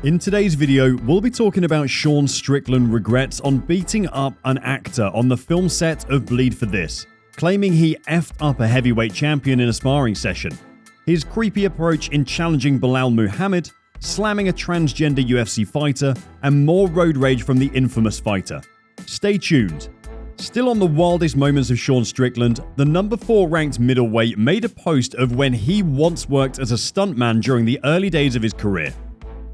In today's video, we'll be talking about Sean Strickland regrets on beating up an actor on the film set of Bleed for This, claiming he effed up a heavyweight champion in a sparring session, his creepy approach in challenging Belal Muhammad, slamming a transgender UFC fighter, and more road rage from the infamous fighter. Stay tuned. Still on the wildest moments of Sean Strickland, the number 4 ranked middleweight made a post of when he once worked as a stuntman during the early days of his career.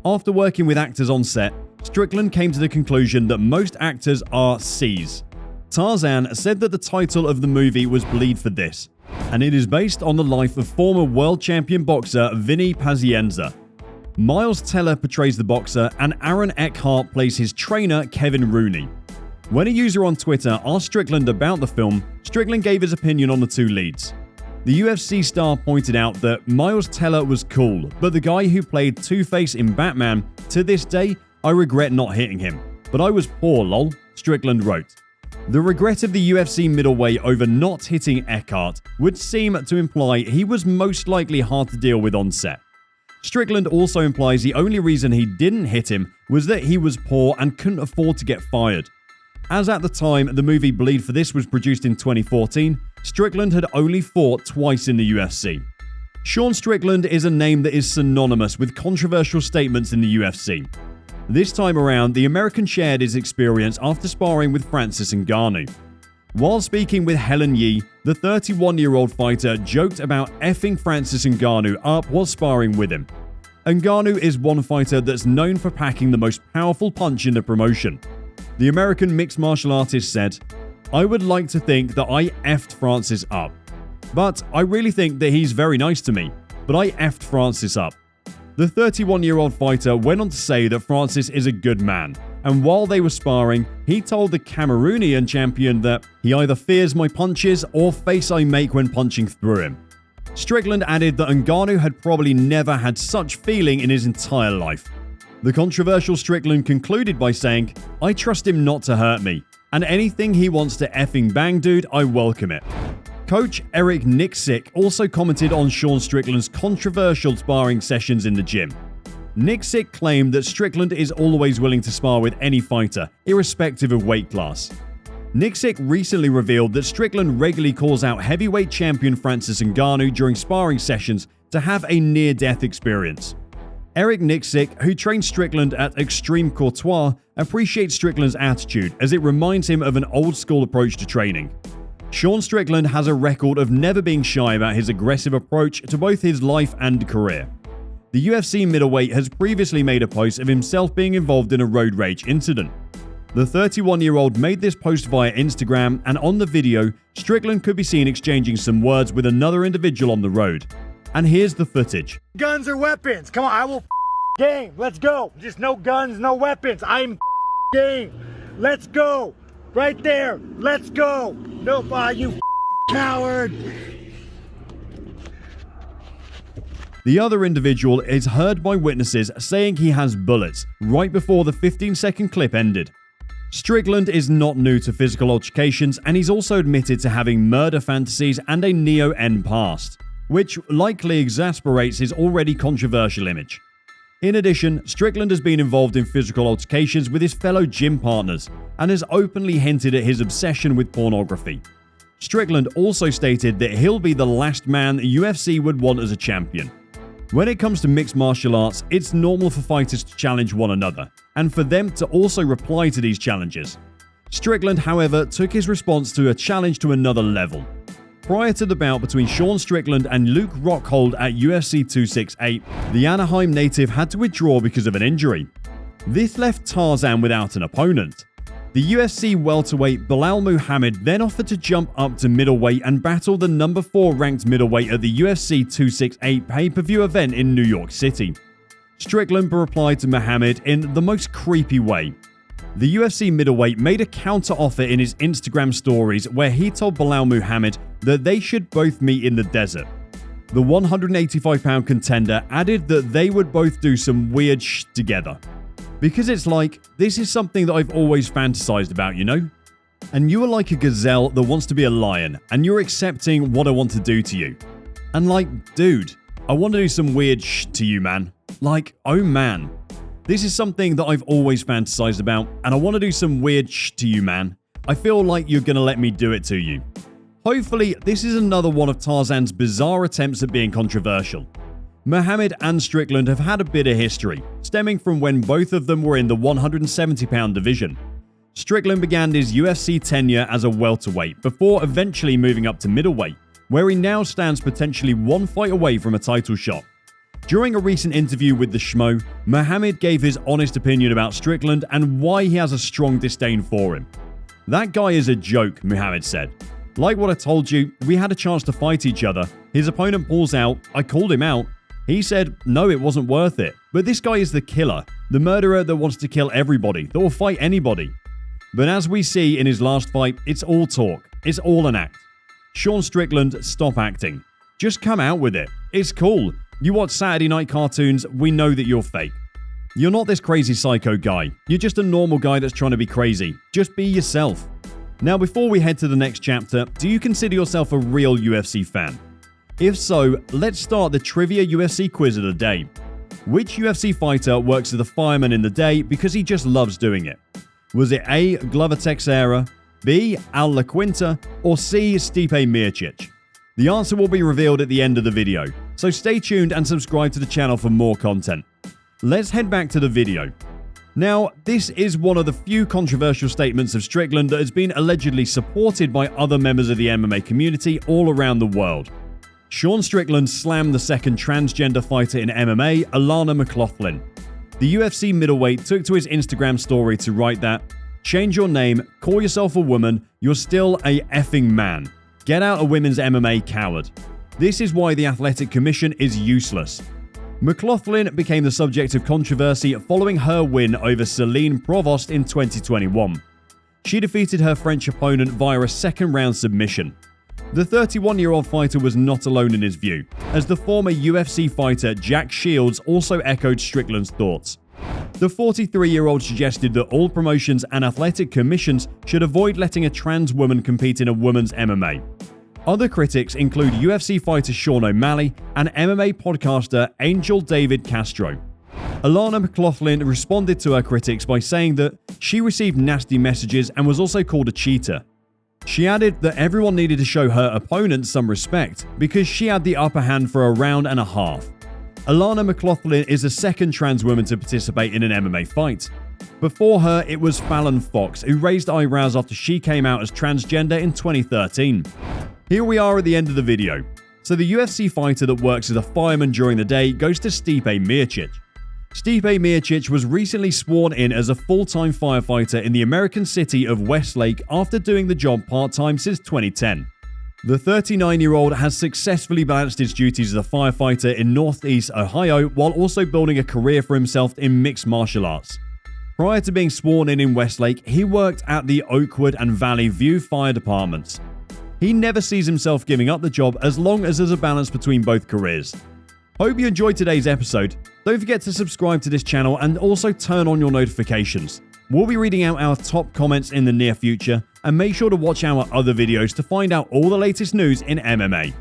After working with actors on set, Strickland came to the conclusion that most actors are C's. Tarzan said that the title of the movie was Bleed for This, and it is based on the life of former world champion boxer Vinny Pazienza. Miles Teller portrays the boxer, and Aaron Eckhart plays his trainer Kevin Rooney. When a user on Twitter asked Strickland about the film, Strickland gave his opinion on the two leads. The UFC star pointed out that Miles Teller was cool, but the guy who played Two-Face in Batman, to this day, I regret not hitting him. But I was poor, lol, Strickland wrote. The regret of the UFC middleweight over not hitting Eckhart would seem to imply he was most likely hard to deal with on set. Strickland also implies the only reason he didn't hit him was that he was poor and couldn't afford to get fired. As at the time the movie Bleed for This was produced in 2014, Strickland had only fought twice in the UFC. Sean Strickland is a name that is synonymous with controversial statements in the UFC. This time around, the American shared his experience after sparring with Francis Ngannou. While speaking with Helen Yee, the 31-year-old fighter joked about effing Francis Ngannou up while sparring with him. Ngannou is one fighter that's known for packing the most powerful punch in the promotion. The American mixed martial artist said, "I would like to think that I effed Francis up. But I really think that he's very nice to me. But I effed Francis up." The 31-year-old fighter went on to say that Francis is a good man, and while they were sparring, he told the Cameroonian champion that he either fears my punches or face I make when punching through him. Strickland added that Ngannou had probably never had such feeling in his entire life. The controversial Strickland concluded by saying, "I trust him not to hurt me, and anything he wants to effing bang dude, I welcome it." Coach Eric Nixick also commented on Sean Strickland's controversial sparring sessions in the gym. Nixick claimed that Strickland is always willing to spar with any fighter, irrespective of weight class. Nixick recently revealed that Strickland regularly calls out heavyweight champion Francis Ngannou during sparring sessions to have a near-death experience. Eric Nixick, who trained Strickland at Extreme Courtois, appreciates Strickland's attitude as it reminds him of an old-school approach to training. Sean Strickland has a record of never being shy about his aggressive approach to both his life and career. The UFC middleweight has previously made a post of himself being involved in a road rage incident. The 31-year-old made this post via Instagram, and on the video, Strickland could be seen exchanging some words with another individual on the road. And here's the footage. Guns or weapons? Come on, I will game. Let's go. Just no guns, no weapons. I'm game. Let's go. Right there. Let's go. No, you coward. The other individual is heard by witnesses saying he has bullets right before the 15-second clip ended. Strickland is not new to physical altercations, and he's also admitted to having murder fantasies and a neo-N past, which likely exasperates his already controversial image. In addition, Strickland has been involved in physical altercations with his fellow gym partners and has openly hinted at his obsession with pornography. Strickland also stated that he'll be the last man the UFC would want as a champion. When it comes to mixed martial arts, it's normal for fighters to challenge one another, and for them to also reply to these challenges. Strickland, however, took his response to a challenge to another level. Prior to the bout between Sean Strickland and Luke Rockhold at UFC 268, the Anaheim native had to withdraw because of an injury. This left Tarzan without an opponent. The UFC welterweight Belal Muhammad then offered to jump up to middleweight and battle the number 4 ranked middleweight at the UFC 268 pay-per-view event in New York City. Strickland replied to Muhammad in the most creepy way. The UFC middleweight made a counter-offer in his Instagram stories where he told Belal Muhammad that they should both meet in the desert. The 185-pound contender added that they would both do some weird shit together. Because it's like, this is something that I've always fantasized about, you know? And you are like a gazelle that wants to be a lion, and you're accepting what I want to do to you. And like, dude, I want to do some weird shit to you, man. Like, oh man. This is something that I've always fantasized about, and I want to do some weird shh to you, man. I feel like you're gonna let me do it to you. Hopefully, this is another one of Tarzan's bizarre attempts at being controversial. Muhammad and Strickland have had a bit of history, stemming from when both of them were in the 170-pound division. Strickland began his UFC tenure as a welterweight before eventually moving up to middleweight, where he now stands potentially one fight away from a title shot. During a recent interview with the Schmo, Muhammad gave his honest opinion about Strickland and why he has a strong disdain for him. "That guy is a joke," Muhammad said. "Like what I told you, we had a chance to fight each other. His opponent pulls out, I called him out. He said, no, it wasn't worth it. But this guy is the killer, the murderer that wants to kill everybody, that will fight anybody." But as we see in his last fight, it's all talk. It's all an act. Sean Strickland, stop acting. Just come out with it. It's cool. You watch Saturday night cartoons, we know that you're fake. You're not this crazy psycho guy. You're just a normal guy that's trying to be crazy. Just be yourself. Now, before we head to the next chapter, do you consider yourself a real UFC fan? If so, let's start the trivia UFC quiz of the day. Which UFC fighter works as the fireman in the day because he just loves doing it? Was it A. Glover Teixeira, B. Al La Quinta, or C. Stipe Miocic? The answer will be revealed at the end of the video, so stay tuned and subscribe to the channel for more content. Let's head back to the video. Now, this is one of the few controversial statements of Strickland that has been allegedly supported by other members of the MMA community all around the world. Sean Strickland slammed the second transgender fighter in MMA, Alana McLaughlin. The UFC middleweight took to his Instagram story to write that, "Change your name, call yourself a woman, you're still a effing man. Get out of women's MMA, coward. This is why the Athletic Commission is useless." McLaughlin became the subject of controversy following her win over Celine Provost in 2021. She defeated her French opponent via a second-round submission. The 31-year-old fighter was not alone in his view, as the former UFC fighter Jack Shields also echoed Strickland's thoughts. The 43-year-old suggested that all promotions and athletic commissions should avoid letting a trans woman compete in a women's MMA. Other critics include UFC fighter Sean O'Malley and MMA podcaster Angel David Castro. Alana McLaughlin responded to her critics by saying that she received nasty messages and was also called a cheater. She added that everyone needed to show her opponent some respect because she had the upper hand for a round and a half. Alana McLaughlin is the second trans woman to participate in an MMA fight. Before her, it was Fallon Fox, who raised eyebrows after she came out as transgender in 2013. Here we are at the end of the video. So the UFC fighter that works as a fireman during the day goes to Stipe Miocic. Stipe Miocic was recently sworn in as a full-time firefighter in the American city of Westlake after doing the job part-time since 2010. The 39-year-old has successfully balanced his duties as a firefighter in Northeast Ohio while also building a career for himself in mixed martial arts. Prior to being sworn in Westlake, he worked at the Oakwood and Valley View fire departments. He never sees himself giving up the job as long as there's a balance between both careers. Hope you enjoyed today's episode. Don't forget to subscribe to this channel and also turn on your notifications. We'll be reading out our top comments in the near future, and make sure to watch our other videos to find out all the latest news in MMA.